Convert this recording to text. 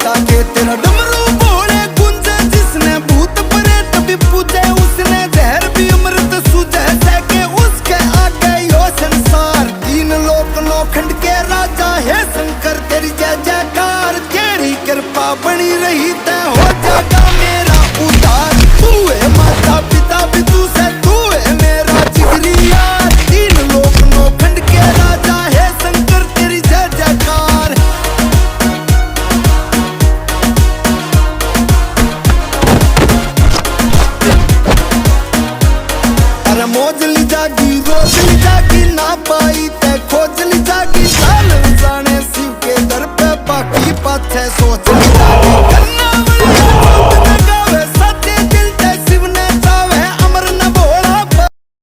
माता के तेरा डमरू बोले गुंजे, जिसने भूत प्रेत भी पूजे, उसने जहर भी अमृत सूझे, सके उसके आगे यो संसार। तीन लोक नौखंड के राजा है शंकर, तेरी जय जयकार, तेरी कृपा बनी रही तय हो जाएगा मेरा उद्धार। तू है माता पिता भी तू से, तू है मेरा जिगरी यार। तीन लोक नौखंड के राजा है शंकर, तेरी जय जयकार। अरे मौज ली जागी रोज ली जागी, ना पाई ते खोज ली जागी। साल जाने शिव के दर पे बाकी बात है सोच ली जागी।